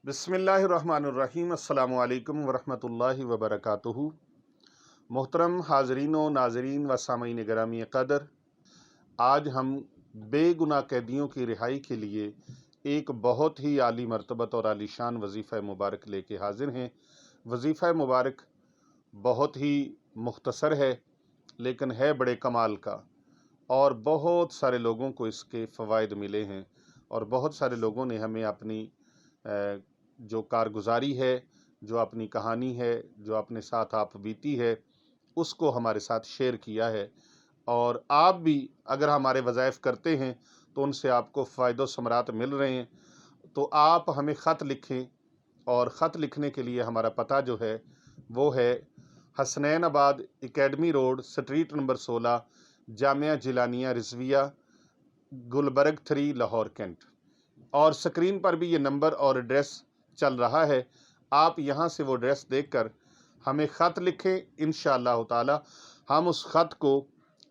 बिस्मिल्लाहिर्रहमानिर्रहीम। अस्सलामु अलैकुम वरहमतुल्लाहि वबरकातुहू। मोहतरम हाज़रीन व नाज़रीन व सामीन गिरामी क़दर, आज हम बेगुनाह कैदियों की रिहाई के लिए एक बहुत ही आली मर्तबत और आलीशान वजीफ़ा मुबारक लेके हाजिर हैं। वजीफ़ा मुबारक बहुत ही मुख्तसर है, लेकिन है बड़े कमाल का, और बहुत सारे लोगों को इसके फ़वाइद मिले हैं और बहुत सारे लोगों ने हमें अपनी जो कारगुजारी है, जो अपनी कहानी है, जो अपने साथ आप बीती है, उसको हमारे साथ शेयर किया है। और आप भी अगर हमारे वज़ाइफ करते हैं तो उनसे आपको फ़ायदो समरात मिल रहे हैं, तो आप हमें ख़त लिखें। और ख़त लिखने के लिए हमारा पता जो है वो है Hasnainabad academy road, street number 16, Jamia Jilania Rizvia, Gulberg 3, Lahore cantt. और स्क्रीन पर भी ये नंबर और एड्रेस चल रहा है। आप यहाँ से वो एड्रेस देखकर हमें ख़त लिखें। इंशाअल्लाह ताला हम उस ख़त को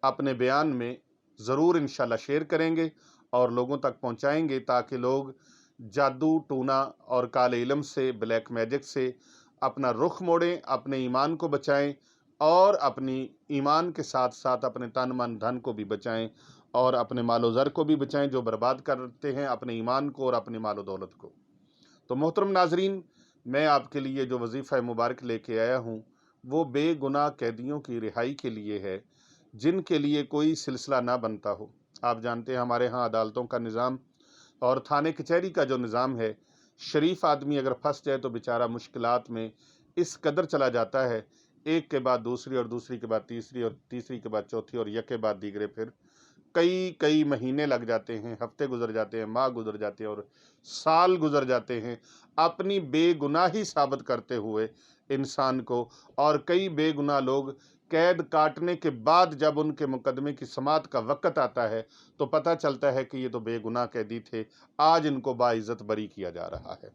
अपने बयान में ज़रूर इंशाअल्लाह शेयर करेंगे और लोगों तक पहुँचाएंगे, ताकि लोग जादू टूना और काले इल्म से, ब्लैक मैजिक से अपना रुख मोड़ें, अपने ईमान को बचाएं और अपनी ईमान के साथ साथ अपने तन मन धन को भी बचाएं और अपने मालो ज़र को भी बचाएं, जो बर्बाद करते हैं अपने ईमान को और अपनी मालो दौलत को। तो मोहतरम नाजरीन, मैं आपके लिए जो वजीफ़ा मुबारक लेके आया हूँ वो बेगुनाह कैदियों की रिहाई के लिए है, जिनके लिए कोई सिलसिला ना बनता हो। आप जानते हैं हमारे यहाँ अदालतों का निज़ाम और थाने कचहरी का जो निज़ाम है, शरीफ आदमी अगर फंस जाए तो बेचारा मुश्किलात में इस कदर चला जाता है, एक के बाद दूसरी और दूसरी के बाद तीसरी और तीसरी के बाद चौथी और यक के बाद दीगरे, फिर कई महीने लग जाते हैं, हफ्ते गुजर जाते हैं, माह गुजर जाते हैं और साल गुजर जाते हैं अपनी बेगुनाही साबित करते हुए इंसान को। और कई बेगुनाह लोग कैद काटने के बाद जब उनके मुकदमे की समाअत का वक़्त आता है तो पता चलता है कि ये तो बेगुनाह कैदी थे, आज इनको बाइज़्ज़त बरी किया जा रहा है।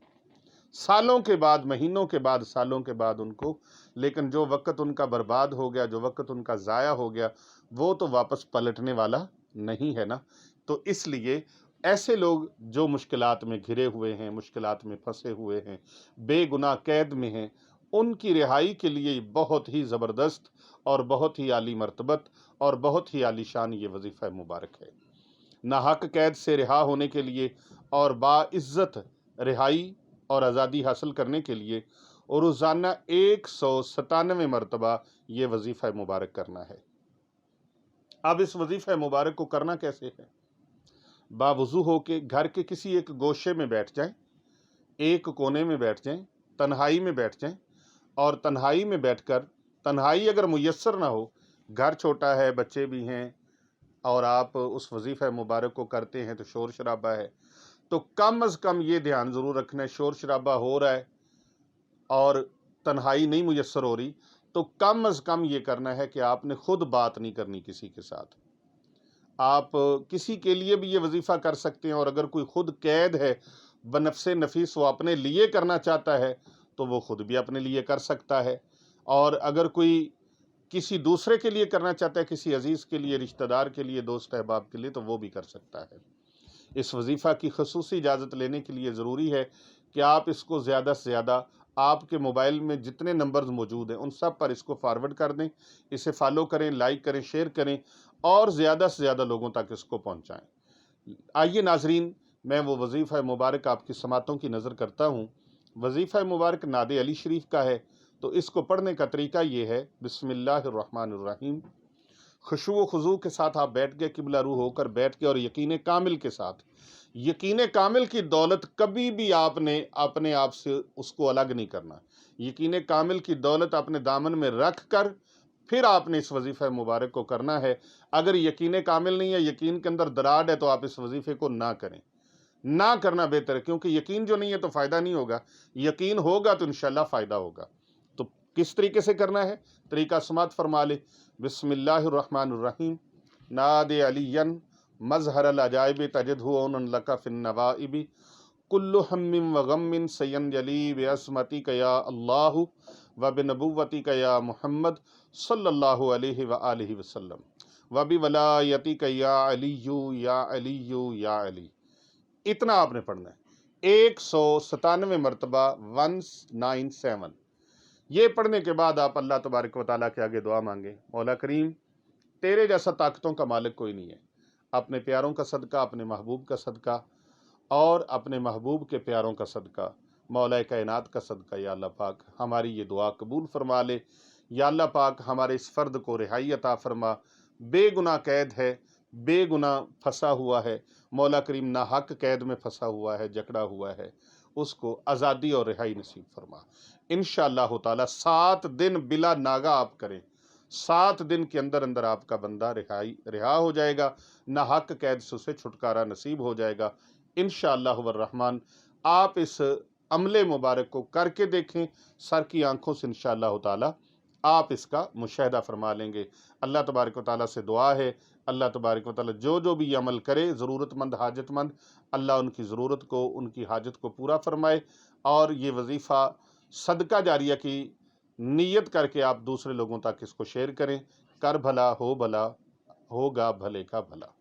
सालों के बाद, महीनों के बाद, सालों के बाद उनको, लेकिन जो वक़्त उनका बर्बाद हो गया, जो वक़्त उनका ज़ाया हो गया, वो तो वापस पलटने वाला नहीं है ना। तो इसलिए ऐसे लोग जो मुश्किलात में घिरे हुए हैं, मुश्किलात में फंसे हुए हैं, बेगुनाह कैद में हैं, उनकी रिहाई के लिए बहुत ही ज़बरदस्त और बहुत ही आली मर्तबत और बहुत ही आलीशान ये वजीफ़ा मुबारक है। नाहक कैद से रिहा होने के लिए और बाइज़्ज़त रिहाई और आज़ादी हासिल करने के लिए रोज़ाना 197 मरतबा ये वजीफ़ा मुबारक करना है। अब इस वजीफ़ा मुबारक को करना कैसे है? बावुज़ू हो के घर के किसी एक गोशे में बैठ जाएं, एक कोने में बैठ जाएं, तन्हाई में बैठ जाएं, और तन्हाई में बैठकर, तन्हाई अगर मुयस्सर ना हो, घर छोटा है, बच्चे भी हैं और आप उस वजीफ़ा मुबारक को करते हैं तो शोर शराबा है, तो कम अज़ कम ये ध्यान ज़रूर रखना है, शोर शराबा हो रहा है और तन्हाई नहीं मुयस्सर हो रही, तो कम अज़ कम ये करना है कि आपने खुद बात नहीं करनी किसी के साथ। आप किसी के लिए भी ये वजीफ़ा कर सकते हैं, और अगर कोई खुद कैद है बनफ़्से नफीस, वो अपने लिए करना चाहता है तो वो खुद भी अपने लिए कर सकता है, और अगर कोई किसी दूसरे के लिए करना चाहता है, किसी अजीज़ के लिए, रिश्तेदार के लिए, दोस्त अहबाब के लिए, तो वो भी कर सकता है। इस वजीफ़ा की खसूसी इजाज़त लेने के लिए ज़रूरी है कि आप इसको ज़्यादा से ज़्यादा, आपके मोबाइल में जितने नंबर्स मौजूद हैं उन सब पर इसको फॉरवर्ड कर दें, इसे फॉलो करें, लाइक करें, शेयर करें और ज़्यादा से ज़्यादा लोगों तक इसको पहुँचाएँ। आइए नाजरीन, मैं वो वजीफ़ा मुबारक आपकी समातों की नज़र करता हूँ। वजीफ़ा मुबारक नादे अली शरीफ का है, तो इसको पढ़ने का तरीका ये है, बिस्मिल्लाहिर्रहमानिर्रहीम। खुशू व खुजू के साथ आप बैठ गए, किबला रूह होकर बैठ के, और यकीन कामिल के साथ, यकीन कामिल की दौलत कभी भी आपने अपने आप से उसको अलग नहीं करना। यकीन कामिल की दौलत अपने दामन में रख कर फिर आपने इस वजीफ़े मुबारक को करना है। अगर यकीन कामिल नहीं है, यकीन के अंदर दरार है, तो आप इस वजीफ़े को ना करें, ना करना बेहतर है, क्योंकि यकीन जो नहीं है तो फ़ायदा नहीं होगा, यकीन होगा तो इंशाअल्लाह फ़ायदा होगा। तो किस तरीके से करना है, तरीका समात फरमा ले। बिस्मिल्लाहिर्रहमानिर्रहीम। नादे अलियन मज़हरल अजाइब तजदहुन लका फिन नवाइबी कुल्लु हम्मिन व गम्मिन सयंजली बिअस्मतिक या अल्लाह व बिनबुव्वतिक या मुहम्मद सल्लल्लाहु अलैहि व आलिहि वसल्लम व बिवलायतिक या अली या अली या अली। इतना आपने पढ़ना है। 197 मरतबा 197। ये पढ़ने के बाद आप अल्लाह तबारक व तआला के आगे दुआ मांगे, मौला करीम तेरे जैसा ताकतों का मालिक कोई नहीं है, अपने प्यारों का सदका, अपने महबूब का सदका और अपने महबूब के प्यारों का सदका, मौला कायनात का सदका, या अल्लाह पाक हमारी ये दुआ कबूल फरमा ले। या अल्लाह पाक हमारे इस फ़र्द को रिहाई अता फरमा, बेगुनाह कैद है, बेगुनाह फंसा हुआ है, मौला करीम ना हक कैद में फंसा हुआ है, जकड़ा हुआ है, उसको आज़ादी और रिहाई नसीब फरमा। इंशाअल्लाह ताला 7 दिन बिला नागा आप करें, 7 दिन के अंदर अंदर आपका बंदा रिहा हो जाएगा, ना हक कैद से उसे छुटकारा नसीब हो जाएगा इंशाअल्लाह रहमान। आप इस अमले मुबारक को करके देखें, सर की आंखों से इंशाअल्लाह ताला आप इसका मुशाहिदा फरमा लेंगे। अल्लाह तबारक व तआला से दुआ है, अल्लाह तबारक व तआला जो जो भी अमल करे, ज़रूरतमंद हाजतमंद, अल्लाह उनकी ज़रूरत को, उनकी हाजत को पूरा फरमाए। और ये वजीफ़ा सदका जारिया की नीयत करके आप दूसरे लोगों तक इसको शेयर करें। कर भला हो भला, होगा भले का भला।